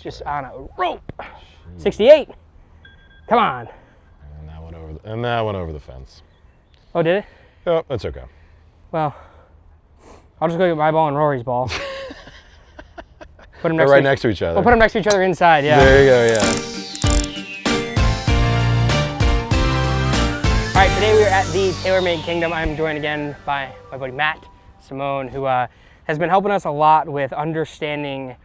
just on a rope. 68. Come on. And that went over the fence. Oh, did it? Oh, that's okay. Well, I'll just go get my ball and Rory's ball. Put them next to each other. We'll put them next to each other inside, yeah. There you go, yeah. All right, today we are at the TaylorMade Kingdom. I'm joined again by my buddy Matt Simone, who has been helping us a lot with understanding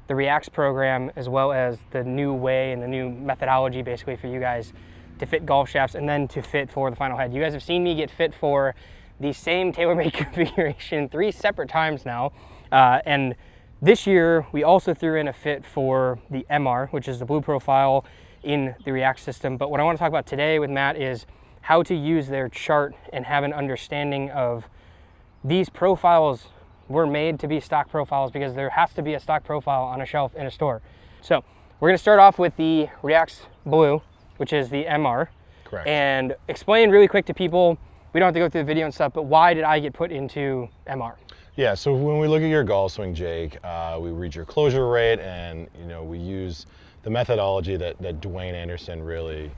the REAX program, as well as the new way and the new methodology basically for you guys to fit golf shafts and then to fit for the final head. You guys have seen me get fit for the same TaylorMade configuration 3 separate times now. And this year, we also threw in a fit for the MR, which is the blue profile in the REAX system. But what I want to talk about today with Matt is how to use their chart and have an understanding of these profiles were made to be stock profiles because there has to be a stock profile on a shelf in a store. So we're going to start off with the REAX blue, which is the MR. Correct. And explain really quick to people, we don't have to go through the video and stuff, but why did I get put into MR? Yeah, so when we look at your golf swing, Jake, we read your closure rate, and we use the methodology that Dwayne Anderson really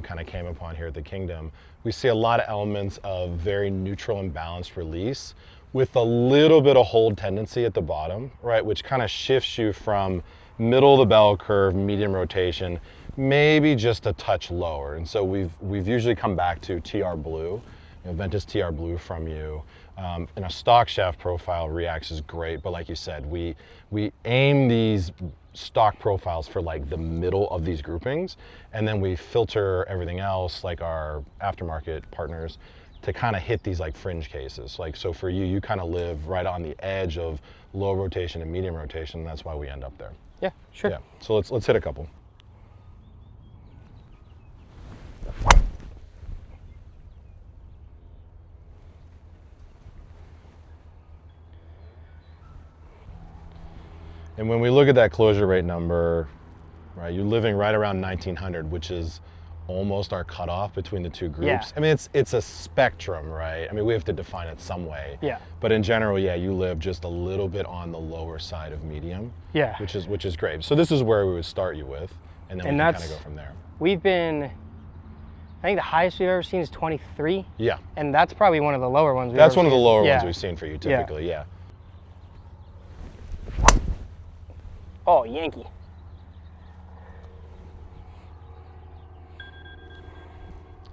kind of came upon here at the Kingdom. We see a lot of elements of very neutral and balanced release with a little bit of hold tendency at the bottom, right, which kind of shifts you from middle of the bell curve, medium rotation, maybe just a touch lower. And so we've usually come back to TR Blue, Ventus TR Blue from you. In a stock shaft profile, REAX is great, but like you said, we aim these stock profiles for like the middle of these groupings, and then we filter everything else, like our aftermarket partners, to kind of hit these like fringe cases. Like, so for you kind of live right on the edge of low rotation and medium rotation, and that's why we end up there. Yeah, sure. Yeah, so let's hit a couple. And when we look at that closure rate number, right, you're living right around 1900, which is almost our cutoff between the two groups. Yeah. I mean, it's a spectrum, right? I mean, we have to define it some way. Yeah. But in general, yeah, you live just a little bit on the lower side of medium. Yeah. Which is great. So this is where we would start you with, and then we can kind of go from there. We've been, I think the highest we've ever seen is 23. Yeah. And that's probably one of the lower ones we've That's ever one of the seen. lower Yeah. ones we've seen for you typically, yeah. Oh, Yankee.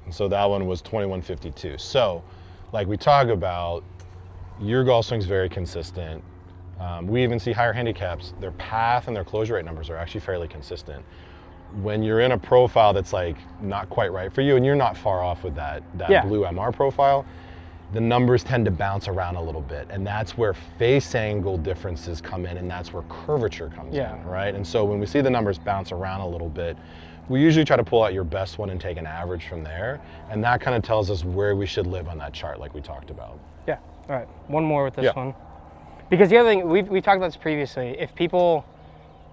And so that one was 2152. So, like we talk about, your golf swing's very consistent. We even see higher handicaps. Their path and their closure rate numbers are actually fairly consistent. When you're in a profile that's like not quite right for you, and you're not far off with that Yeah. blue MR profile, the numbers tend to bounce around a little bit, and that's where face angle differences come in, and that's where curvature comes in, right? And so when we see the numbers bounce around a little bit, we usually try to pull out your best one and take an average from there, and that kind of tells us where we should live on that chart like we talked about. Yeah, all right, one more with this one. Because the other thing, we talked about this previously, if people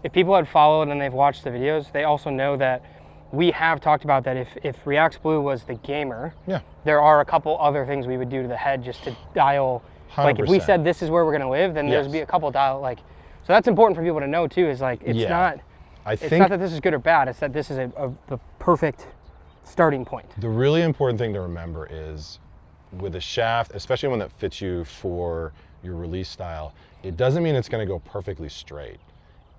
had followed and they've watched the videos, they also know that we have talked about that if REAX Blue was the gamer, there are a couple other things we would do to the head just to dial. 100%. Like if we said this is where we're gonna live, then there's be a couple dial like. So that's important for people to know too. Is like it's not. It's not that this is good or bad. It's that this is the perfect starting point. The really important thing to remember is with a shaft, especially one that fits you for your release style, it doesn't mean it's going to go perfectly straight.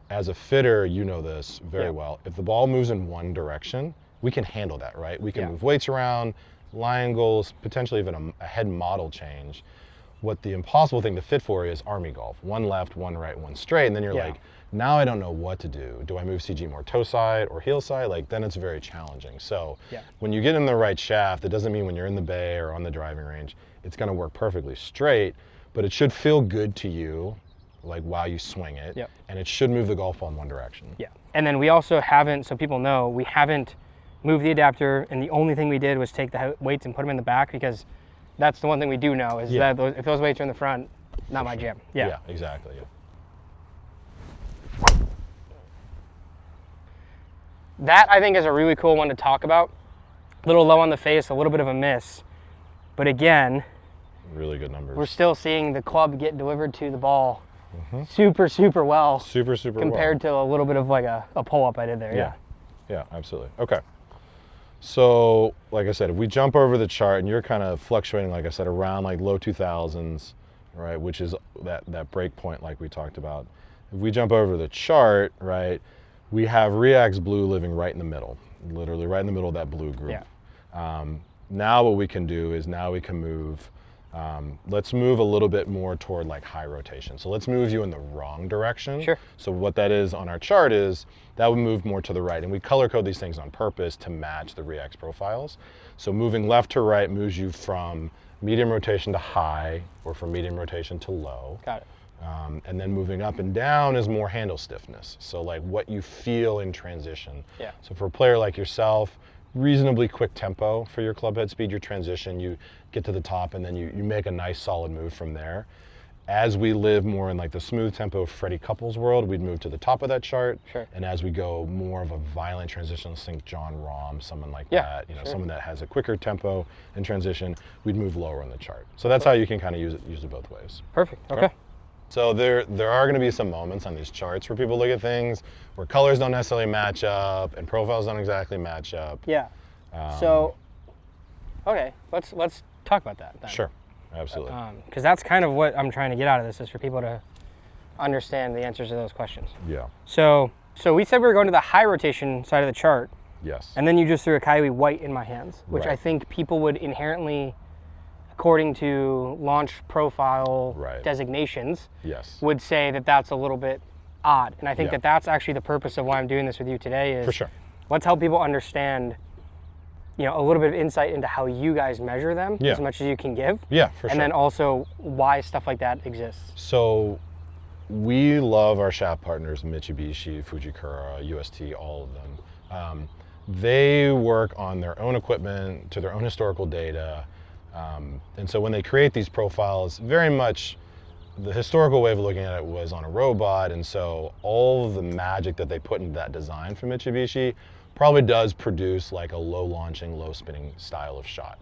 As a fitter, you know this very well. If the ball moves in one direction, we can handle that, right? We can move weights around, lie angles, potentially even a head model change. What the impossible thing to fit for is Army golf. One left, one right, one straight, and then you're like, now I don't know what to do. Do I move CG more toe side or heel side? Like, then it's very challenging. So when you get in the right shaft, it doesn't mean when you're in the bay or on the driving range, it's gonna work perfectly straight, but it should feel good to you, like while you swing it, and it should move the golf ball in one direction. Yeah, and then we also haven't, so people know, we haven't moved the adapter, and the only thing we did was take the weights and put them in the back, because that's the one thing we do know is that if those weights are in the front, not my jam. Yeah, exactly. That I think is a really cool one to talk about. A little low on the face, a little bit of a miss, but again, really good numbers. We're still seeing the club get delivered to the ball super, super well. Super compared to a little bit of like a pull-up I did there. Yeah. Yeah, absolutely. Okay. So, like I said, if we jump over the chart and you're kind of fluctuating, like I said, around like low 2000s, right, which is that break point like we talked about. If we jump over the chart, right, we have REAX blue living right in the middle, literally right in the middle of that blue group. Yeah. Now what we can do is now we can move, let's move a little bit more toward like high rotation. So let's move you in the wrong direction. Sure. So what that is on our chart is that would move more to the right. And we color code these things on purpose to match the REAX profiles. So moving left to right moves you from medium rotation to high, or from medium rotation to low. Got it. And then moving up and down is more handle stiffness. So like what you feel in transition. Yeah. So for a player like yourself, reasonably quick tempo for your club head speed, your transition, you get to the top and then you make a nice solid move from there. As we live more in like the smooth tempo Freddie Couples world, we'd move to the top of that chart. Sure. And as we go more of a violent transition, let's think John Rahm, someone like Yeah, that, you know, sure. someone that has a quicker tempo and transition, we'd move lower on the chart. So that's how you can kind of use it both ways. Perfect. Okay. So there are going to be some moments on these charts where people look at things where colors don't necessarily match up and profiles don't exactly match up. Yeah. So, okay, let's talk about that then. Sure, absolutely. Because that's kind of what I'm trying to get out of this, is for people to understand the answers to those questions. Yeah. So we said we were going to the high rotation side of the chart, Yes. and then you just threw a Kylie white in my hands, which Right. I think people would inherently, according to launch profile Right. designations, Yes. would say that that's a little bit odd. And I think Yeah. that that's actually the purpose of why I'm doing this with you today, is For sure. let's help people understand, you know, a little bit of insight into how you guys measure them, Yeah. as much as you can give. Yeah, for sure. And then also why stuff like that exists. So we love our shaft partners, Mitsubishi, Fujikura, UST, all of them. They work on their own equipment to their own historical data. And so when they create these profiles, very much the historical way of looking at it was on a robot. And so all of the magic that they put into that design for Mitsubishi probably does produce like a low launching, low spinning style of shot.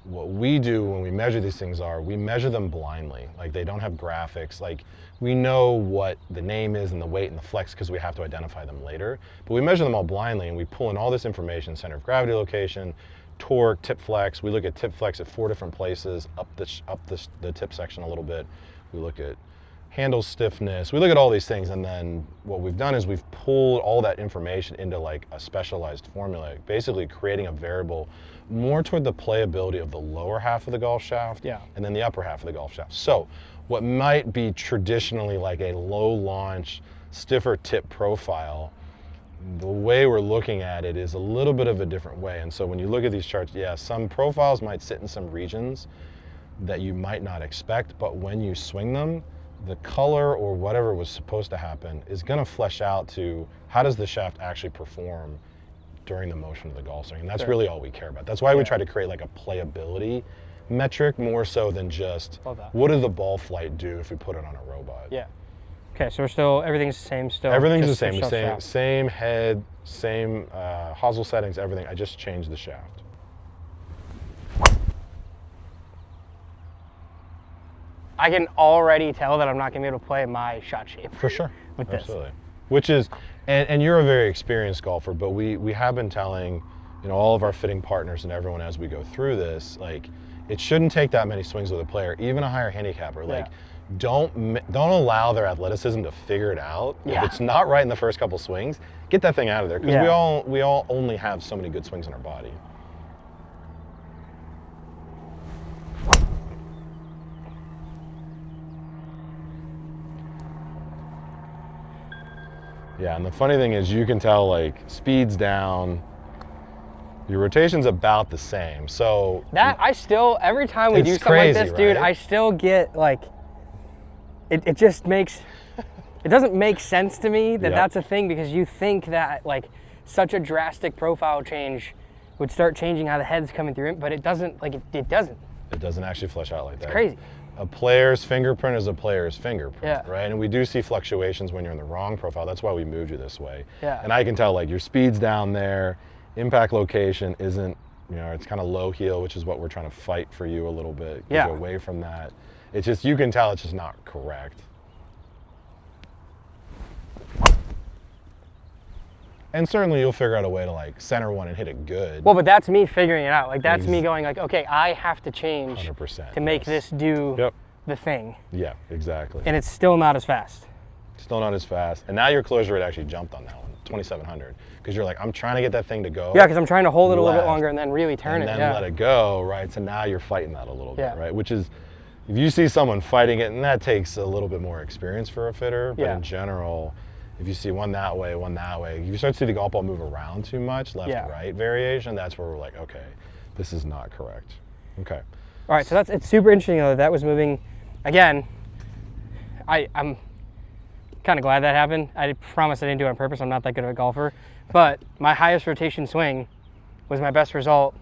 What we do when we measure these things we measure them blindly. Like they don't have graphics. Like we know what the name is and the weight and the flex because we have to identify them later. But we measure them all blindly and we pull in all this information, center of gravity location, torque, tip flex. We look at tip flex at 4 different places, up the tip section a little bit. We look at handle stiffness. We look at all these things, and then what we've done is we've pulled all that information into like a specialized formula, basically creating a variable more toward the playability of the lower half of the golf shaft, Yeah. and then the upper half of the golf shaft. So what might be traditionally like a low launch, stiffer tip profile, the way we're looking at it is a little bit of a different way. And so when you look at these charts, yeah, some profiles might sit in some regions that you might not expect, but when you swing them, the color or whatever was supposed to happen is going to flesh out to how does the shaft actually perform during the motion of the golf swing. And that's Sure. really all we care about. That's why we Yeah. try to create like a playability metric more so than just Love that. what does the ball flight do if we put it on a robot. Yeah. Okay, so we're still, everything's the same still. Everything's the just same, switched out shaft. same head, same hosel settings, everything. I just changed the shaft. I can already tell that I'm not gonna be able to play my shot shape. For sure. With this. Absolutely. Which is, and you're a very experienced golfer, but we have been telling, you know, all of our fitting partners and everyone as we go through this, like, it shouldn't take that many swings with a player, even a higher handicapper. Like, don't allow their athleticism to figure it out. Yeah. If it's not right in the first couple swings, get that thing out of there, because we all only have so many good swings in our body. Yeah, and the funny thing is you can tell like speed's down, your rotation's about the same. So That, I still, every time we It's do something like crazy, this, dude, right? I still get like, it just makes, it doesn't make sense to me that Yep. that's a thing, because you think that like such a drastic profile change would start changing how the head's coming through it, but it doesn't, like it doesn't. it doesn't actually flesh out like that. It's crazy. A player's fingerprint is a player's fingerprint, Yeah. right? And we do see fluctuations when you're in the wrong profile. That's why we moved you this way. Yeah. And I can tell like your speed's down there, impact location isn't, you know, it's kind of low heel, which is what we're trying to fight for you a little bit. Get Yeah. you away from that. It's just, you can tell it's just not correct. And certainly you'll figure out a way to like center one and hit it good. Well, but that's me figuring it out. Like that's me going like, okay, I have to change 100%, to make this do the thing. Yeah, exactly. And it's still not as fast. Still not as fast. And now your closure rate actually jumped on that one, 2,700. Because you're like, I'm trying to get that thing to go. Yeah, because I'm trying to hold it a little bit longer and then really turn it. And then let it go, right? So now you're fighting that a little bit, right? Which is, if you see someone fighting it, and that takes a little bit more experience for a fitter, but in general, if you see one that way, if you start to see the golf ball move around too much, left-right variation, that's where we're like, okay, this is not correct. Okay. All right, so it's super interesting though that was moving. Again, I'm kind of glad that happened. I promise I didn't do it on purpose. I'm not that good of a golfer. But my highest rotation swing was my best result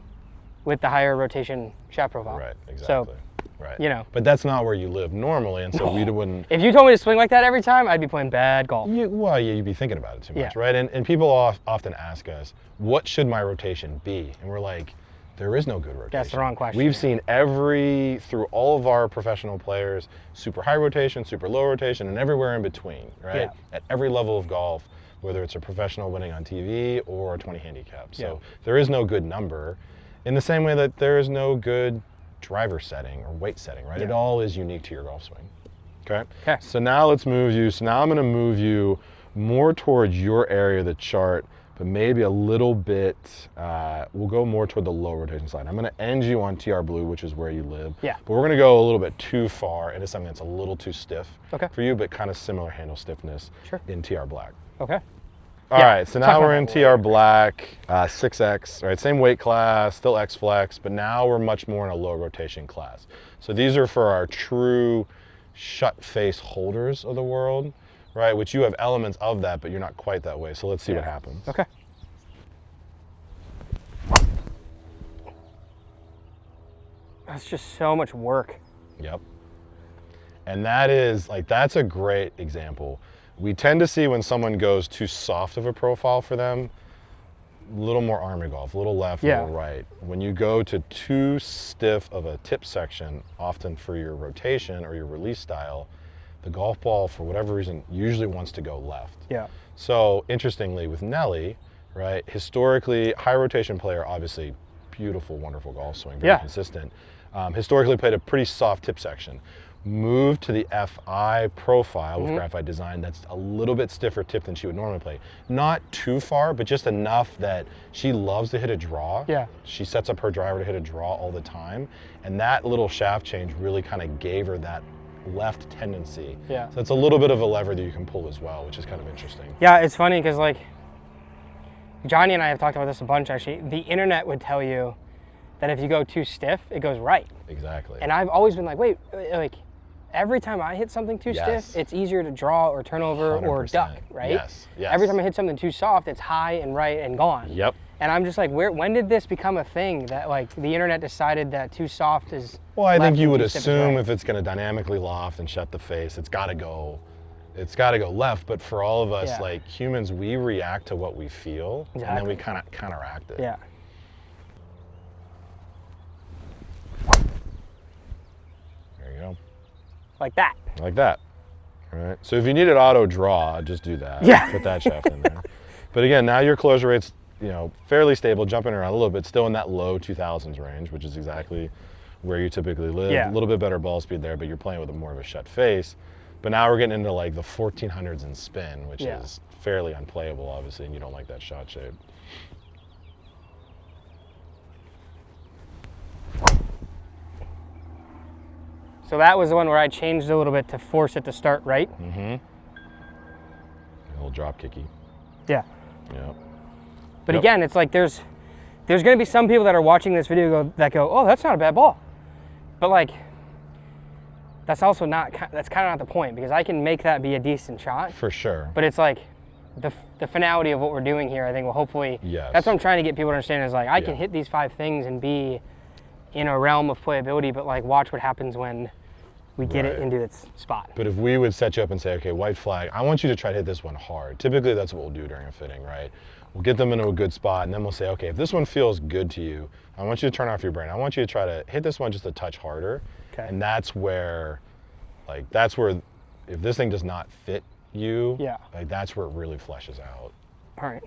with the higher rotation shaft profile. Right, exactly. So, right. You know. But that's not where you live normally, and so we wouldn't. If you told me to swing like that every time, I'd be playing bad golf. Well, you'd be thinking about it too much, right? And people often ask us, what should my rotation be? And we're like, there is no good rotation. That's the wrong question. We've seen through all of our professional players, super high rotation, super low rotation, and everywhere in between, right? Yeah. At every level of golf, whether it's a professional winning on TV or a 20 handicap. So there is no good number, in the same way that there is no good driver setting or weight setting, right? It all is unique to your golf swing. Okay? So now let's move you. So now I'm going to move you more towards your area of the chart, but maybe a little bit, we'll go more toward the low rotation side. I'm going to end you on TR blue, which is where you live. Yeah. But we're going to go a little bit too far into something that's a little too stiff for you, but kind of similar handle stiffness in TR black. Okay. All right, so now we're in TR black, 6X, right? Same weight class, still X flex, but now we're much more in a low rotation class. So these are for our true shut face holders of the world, right? Which you have elements of that, but you're not quite that way. So let's see what happens. Okay. That's just so much work. Yep. And that is, like, that's a great example. We tend to see when someone goes too soft of a profile for them, a little more army golf, a little left, a little right. When you go to too stiff of a tip section, often for your rotation or your release style, the golf ball, for whatever reason, usually wants to go left. Yeah. So interestingly, with Nelly, right, historically, high rotation player, obviously beautiful, wonderful golf swing, very consistent. Historically played a pretty soft tip section. Moved to the FI profile with graphite design that's a little bit stiffer tip than she would normally play. Not too far, but just enough that she loves to hit a draw. Yeah. She sets up her driver to hit a draw all the time. And that little shaft change really kind of gave her that left tendency. Yeah. So it's a little bit of a lever that you can pull as well, which is kind of interesting. Yeah, it's funny because like Johnny and I have talked about this a bunch actually. The internet would tell you that if you go too stiff, it goes right. Exactly. And I've always been like, wait, like every time I hit something too stiff, it's easier to draw or turn over 100%. Or duck, right? Yes, yes. Every time I hit something too soft, it's high and right and gone. Yep. And I'm just like, when did this become a thing that like the internet decided that too soft is Well, I think you would assume if it's going to dynamically loft and shut the face, it's got to go left. But for all of us, like humans, we react to what we feel, and then we kind of counteract it. Yeah. There you go. Like that. Like that. All right. So if you needed auto draw, just do that. Yeah. Put that shaft in there. But again, now your closure rate's, you know, fairly stable, jumping around a little bit, still in that low 2000s range, which is exactly where you typically live. Yeah. A little bit better ball speed there, but you're playing with more of a shut face. But now we're getting into like the 1400s in spin, which is fairly unplayable, obviously, and you don't like that shot shape. So that was the one where I changed a little bit to force it to start right. Mm-hmm. A little drop kicky. Yeah. Yeah. But again, it's like there's going to be some people that are watching this video that go, oh, that's not a bad ball. But like, that's also not, that's kind of not the point, because I can make that be a decent shot. For sure. But it's like the finality of what we're doing here, I think will hopefully, that's what I'm trying to get people to understand is like, I can hit these 5 things and be in a realm of playability, but like watch what happens when we get it into its spot. But if we would set you up and say, okay, white flag, I want you to try to hit this one hard. Typically that's what we'll do during a fitting, right? We'll get them into a good spot, and then we'll say, okay, if this one feels good to you, I want you to turn off your brain. I want you to try to hit this one just a touch harder. Okay. And that's where, like, if this thing does not fit you, like, that's where it really fleshes out. All right.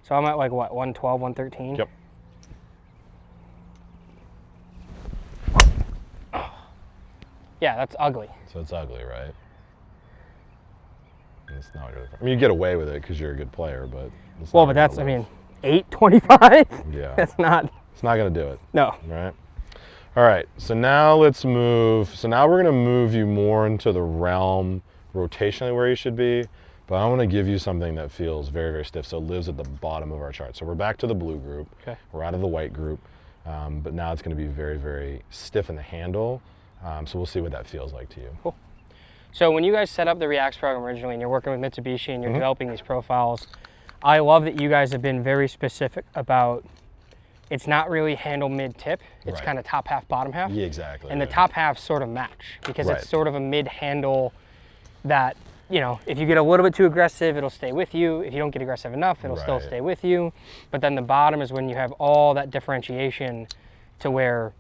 So I'm at like what, 112, 113? Yep. Yeah, that's ugly. So it's ugly, right? And it's not really fun. I mean, you get away with it because you're a good player, but it's Well, not but gonna that's, I live. mean, 825? Yeah. That's not. It's not going to do it. No. Right? All right, so now let's move. So now we're going to move you more into the realm rotationally where you should be, but I want to give you something that feels very, very stiff, so it lives at the bottom of our chart. So we're back to the blue group. Okay. We're out of the white group, but now it's going to be very, very stiff in the handle, so we'll see what that feels like to you. Cool. So when you guys set up the REAX program originally and you're working with Mitsubishi and you're developing these profiles, I love that you guys have been very specific about it's not really handle mid-tip, it's Right. kind of top half, bottom half. Yeah, exactly. And the top half sort of match because Right. it's sort of a mid-handle that, you know, if you get a little bit too aggressive, it'll stay with you. If you don't get aggressive enough, it'll still Right. stay with you. But then the bottom is when you have all that differentiation to where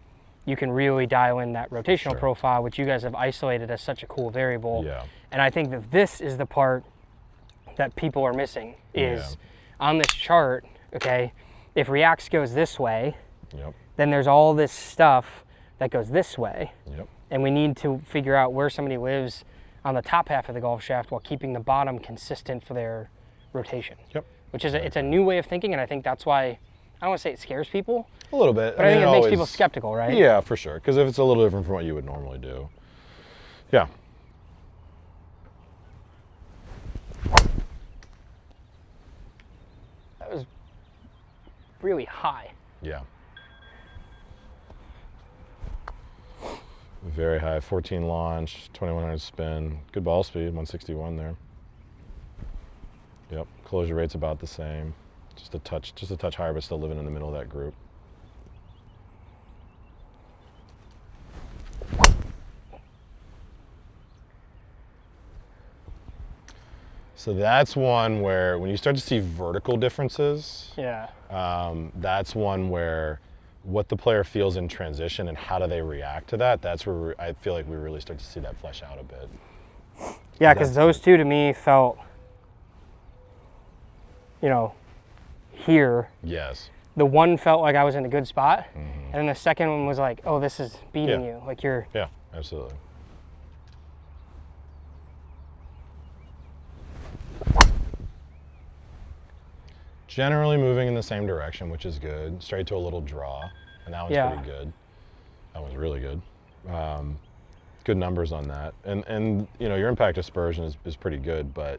you can really dial in that rotational Sure. profile, which you guys have isolated as such a cool variable. Yeah. And I think that this is the part that people are missing is on this chart, okay, if REAX goes this way, Yep. then there's all this stuff that goes this way. Yep. And we need to figure out where somebody lives on the top half of the golf shaft while keeping the bottom consistent for their rotation. Yep. Which is it's a new way of thinking, and I think that's why, I don't want to say it scares people, A little bit. but I think it makes always, people skeptical, right? Yeah, for sure. Because if it's a little different from what you would normally do. Yeah. That was really high. Yeah. Very high, 14 launch, 2100 spin. Good ball speed, 161 there. Yep, closure rate's about the same. Just a touch higher, but still living in the middle of that group. So that's one where when you start to see vertical differences, Yeah. that's one where what the player feels in transition and how do they react to that, that's where I feel like we really start to see that flesh out a bit. Yeah, because those two to me felt, you know, here. Yes. The one felt like I was in a good spot, and then the second one was like, oh, this is beating you. Like you're. Yeah, absolutely. Generally moving in the same direction, which is good. Straight to a little draw, and that one's pretty good. That one's really good. Good numbers on that, and you know your impact dispersion is pretty good. But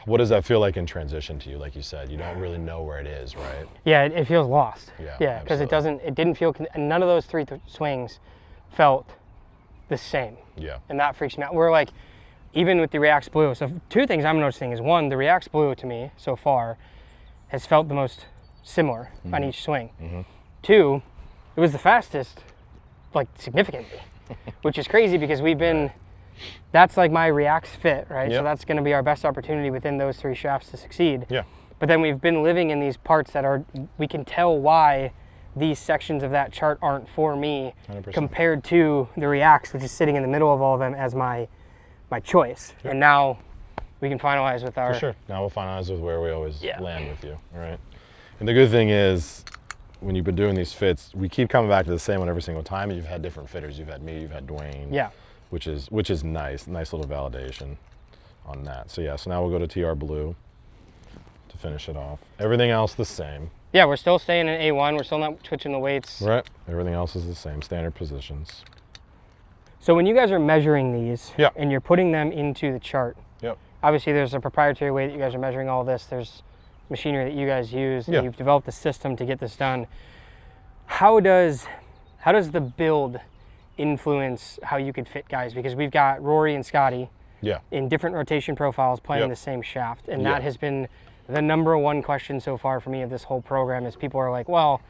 what does that feel like in transition to you? Like you said, you don't really know where it is, right? Yeah, it feels lost. Yeah, Yeah, because absolutely. it didn't feel. None of those three swings felt the same. Yeah. And that freaks me out. We're like, even with the REAX Blue. So two things I'm noticing is one, the REAX Blue to me so far has felt the most similar on each swing. Two, it was the fastest, like significantly, which is crazy because we've been, that's like my REAX fit, right? Yep. So that's gonna be our best opportunity within those three shafts to succeed. Yeah. But then we've been living in these parts that are, we can tell why these sections of that chart aren't for me 100%. compared to the REAX, which is sitting in the middle of all of them as my choice. Yep. And now we can finalize with our. For sure. Now we'll finalize with where we always Yeah. land with you. All right. And the good thing is, when you've been doing these fits, we keep coming back to the same one every single time. You've had different fitters. You've had me. You've had Dwayne. Yeah. Which is nice. Nice little validation on that. So yeah. So now we'll go to TR Blue to finish it off. Everything else the same. Yeah, we're still staying in A1. We're still not switching the weights. Right. Everything else is the same. Standard positions. So when you guys are measuring these Yeah. and you're putting them into the chart, Yep. obviously there's a proprietary way that you guys are measuring all this. There's machinery that you guys use. Yeah. And you've developed a system to get this done. How does the build influence how you could fit guys? Because we've got Rory and Scotty Yeah. in different rotation profiles playing Yep. the same shaft, and Yeah. that has been the number one question so far for me of this whole program is people are like, well,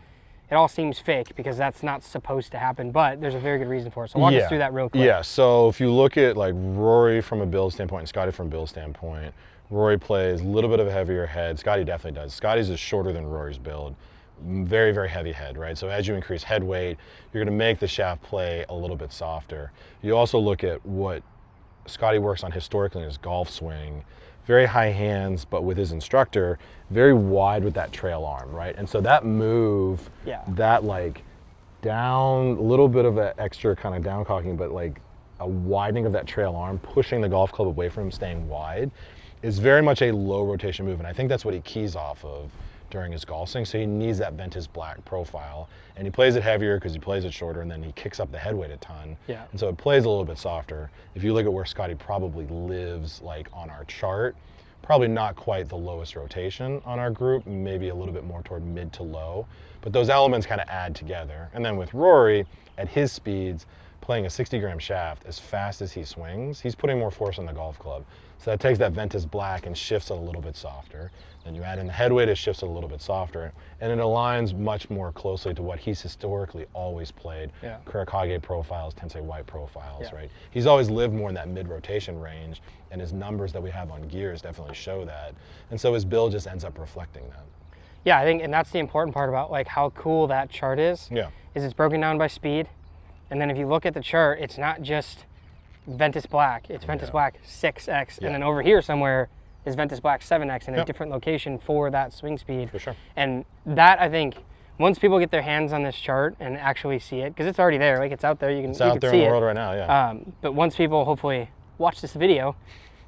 it all seems fake because that's not supposed to happen, but there's a very good reason for it. So walk us through that real quick. Yeah, so if you look at like Rory from a build standpoint and Scotty from a build standpoint, Rory plays a little bit of a heavier head. Scotty definitely does. Scotty's is shorter than Rory's build. Very, very heavy head, right? So as you increase head weight, you're gonna make the shaft play a little bit softer. You also look at what Scotty works on historically in his golf swing, very high hands, but with his instructor, very wide with that trail arm, right? And so that move, that like down, a little bit of an extra kind of down cocking, but like a widening of that trail arm, pushing the golf club away from him, staying wide, is very much a low rotation move. And I think that's what he keys off of during his golf swing. So he needs that Ventus black profile, and he plays it heavier because he plays it shorter, and then he kicks up the head weight a ton. Yeah. And so it plays a little bit softer. If you look at where Scotty probably lives, like on our chart, probably not quite the lowest rotation on our group, maybe a little bit more toward mid to low, but those elements kind of add together. And then with Rory, at his speeds, playing a 60-gram shaft as fast as he swings, he's putting more force on the golf club. So that takes that Ventus black and shifts it a little bit softer. Then you add in the head weight, it shifts it a little bit softer. And it aligns much more closely to what he's historically always played. Yeah. Kurakage profiles, Tensei White profiles, right? He's always lived more in that mid-rotation range, and his numbers that we have on gears definitely show that. And so his build just ends up reflecting that. Yeah, I think, and that's the important part about like how cool that chart is. Yeah. Is it's broken down by speed. And then if you look at the chart, it's not just Ventus Black, it's Ventus Black 6X, and then over here somewhere is Ventus Black 7X in a different location for that swing speed. For sure. And that, I think, once people get their hands on this chart and actually see it, because it's already there, like it's out there, you can see it. It's out there in the world right now, yeah. But once people hopefully watch this video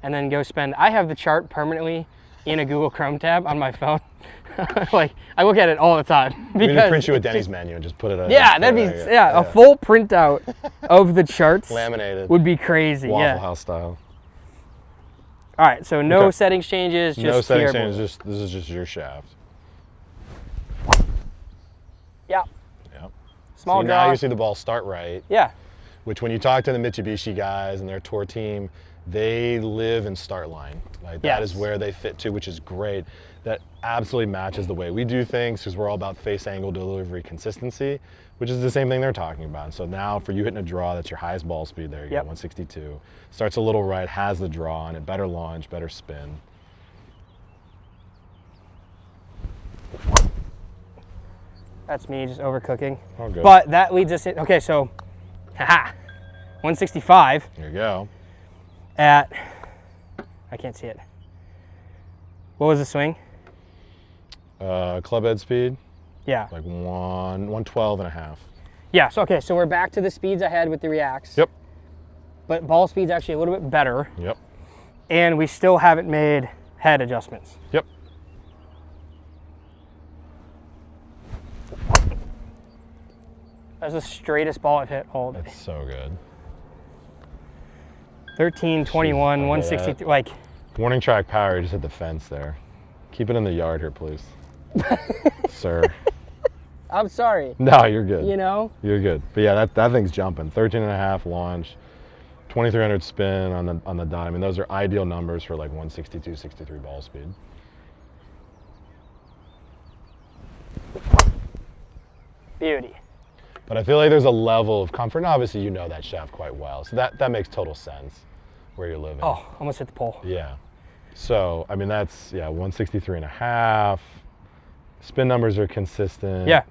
and then go spend, I have the chart permanently in a Google Chrome tab on my phone. Like, I look at it all the time. We need to print you a Denny's menu and just put it on. Yeah, that'd be, a full printout of the charts. Laminated. Would be crazy, Waffle House style. All right, so no settings changes, just no settings here. changes, this is just your shaft. Yeah. Yep. Small so draw. now you see the ball start right. Yeah. Which when you talk to the Mitsubishi guys and their tour team, they live in start line. Like that is where they fit to, which is great. That absolutely matches the way we do things because we're all about face angle delivery consistency, which is the same thing they're talking about. And so now for you hitting a draw, that's your highest ball speed there, you get 162. Starts a little right, has the draw on it, better launch, better spin. That's me just overcooking. Oh, good. But that leads us in, okay, so, 165. There you go. At, I can't see it. What was the swing? Club head speed? Yeah. Like 112 and a half. Yeah, so okay, so we're back to the speeds I had with the REAX. Yep. But ball speed's actually a little bit better. Yep. And we still haven't made head adjustments. Yep. That's the straightest ball I've hit all day. That's so good. 13, 21, 163, like. Warning track power, you just hit the fence there. Keep it in the yard here, please. Sir. I'm sorry. No, you're good. You know? You're good. But yeah, that thing's jumping. 13 and a half launch, 2300 spin on the dot. I mean, those are ideal numbers for like 162, 63 ball speed. Beauty. But I feel like there's a level of comfort, and obviously you know that shaft quite well, so that makes total sense where you're living. Oh, almost hit the pole. Yeah. So, I mean, that's, 163 and a half. Spin numbers are consistent. Yeah.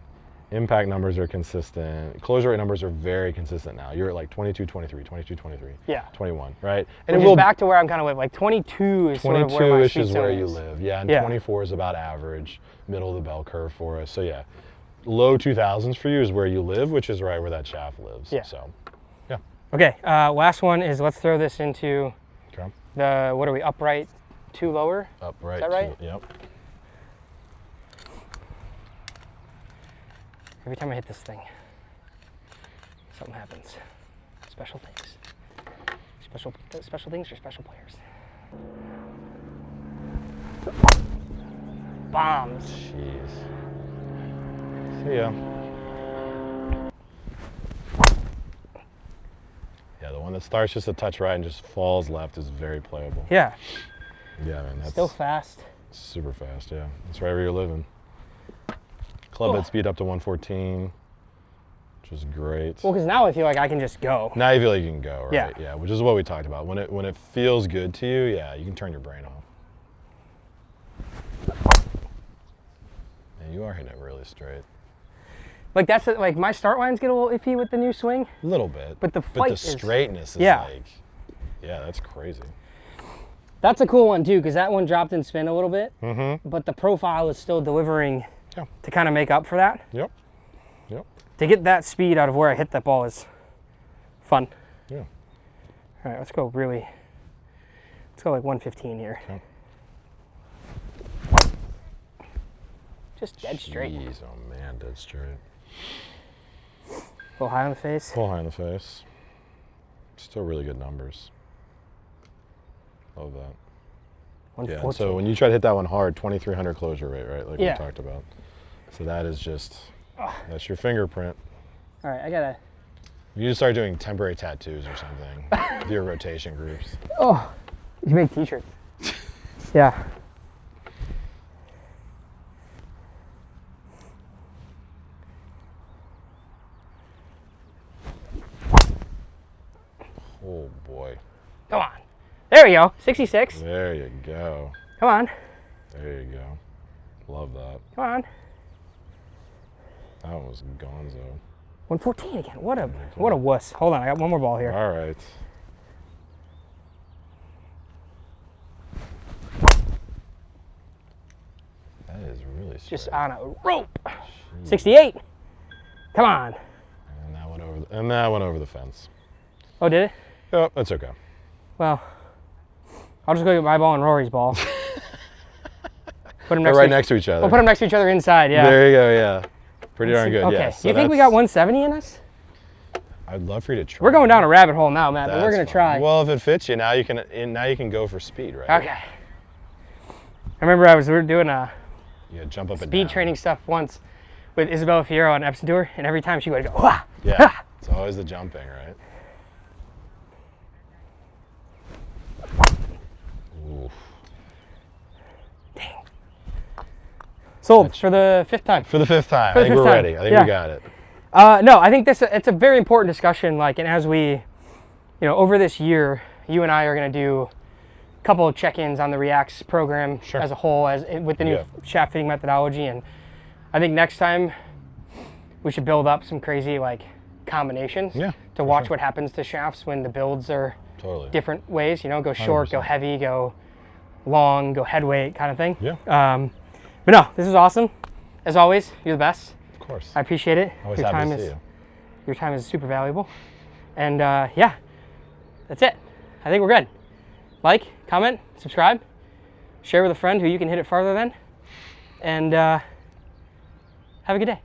Impact numbers are consistent. Closure rate numbers are very consistent now. You're at like 22, 23, 22, 23, yeah. 21, right? And which is back to where I'm kind of live. Like 22 is 22 sort of where my is speed where zone you is. live. Yeah, and 24 is about average, middle of the bell curve for us. So yeah, low 2000s for you is where you live, which is right where that shaft lives. Yeah. So, yeah. Okay, last one is let's throw this into Okay. the, what are we, upright, 2 lower? Upright. Is that right? Yep. Every time I hit this thing, something happens. Special things. Special things for special players. Bombs. Jeez. See ya. Yeah, the one that starts just a touch right and just falls left is very playable. Yeah. Yeah, man. That's still fast. Super fast, yeah. That's right where you're living. Club head speed up to 114, which is great. Well, because now I feel like I can just go. Now you feel like you can go, right? Yeah. Yeah, which is what we talked about. When it feels good to you, yeah, you can turn your brain off. And you are hitting it really straight. Like that's like my start lines get a little iffy with the new swing. A little bit. But the flight is, straightness is yeah. like, Yeah, that's crazy. That's a cool one too, because that one dropped in spin a little bit, but the profile is still delivering to kind of make up for that. Yep. Yep. To get that speed out of where I hit that ball is fun. Yeah. All right, let's go like 115 here. Okay. Just dead straight. Jeez, oh man, dead straight. A little high on the face. A little high in the face. Still really good numbers. Love that. 114. Yeah, so when you try to hit that one hard, 2,300 closure rate, right? Like we Yeah. talked about. So that is just, that's your fingerprint. All right, I gotta. You need to start doing temporary tattoos or something with your rotation groups. Oh, you make t-shirts. Yeah. Oh boy. Come on. There we go. 66. There you go. Come on. There you go. Love that. Come on. That was gonzo. 114 again. What a wuss. Hold on, I got one more ball here. All right. That is really straight. Just on a rope. 68. Come on. And that went over the fence. Oh, did it? Oh, that's okay. Well, I'll just go get my ball and Rory's ball. Put them They're right next to each other. We'll put them next to each other inside, yeah. There you go, yeah. Pretty darn good, okay. yeah. So you think we got 170 in us? I'd love for you to try. We're going down a rabbit hole now, Matt, but we're going to try. Well, if it fits you, now you can go for speed, right? Okay. I remember we were doing Yeah, jump up and speed down. training stuff once with Isabella Fierro on Epson Tour, and every time she would go, wah! Yeah, it's always the jumping, right? Oof. Dang. Sold for the 5th time. For the 5th time. For the I think fifth we're time. ready. I think Yeah. we got it. No, I think it's a very important discussion. Like, and as we, over this year, you and I are going to do a couple of check-ins on the REAX program as a whole, with the new shaft fitting methodology. And I think next time we should build up some crazy combinations to watch what happens to shafts when the builds are different ways. Go short, 100%. Go heavy, go long, go head weight, kind of thing. Yeah. But no, this is awesome. As always, you're the best. Of course. I appreciate it. Always happy to see you. Your time is super valuable. And yeah, that's it. I think we're good. Like, comment, subscribe, share with a friend who you can hit it farther than, and have a good day.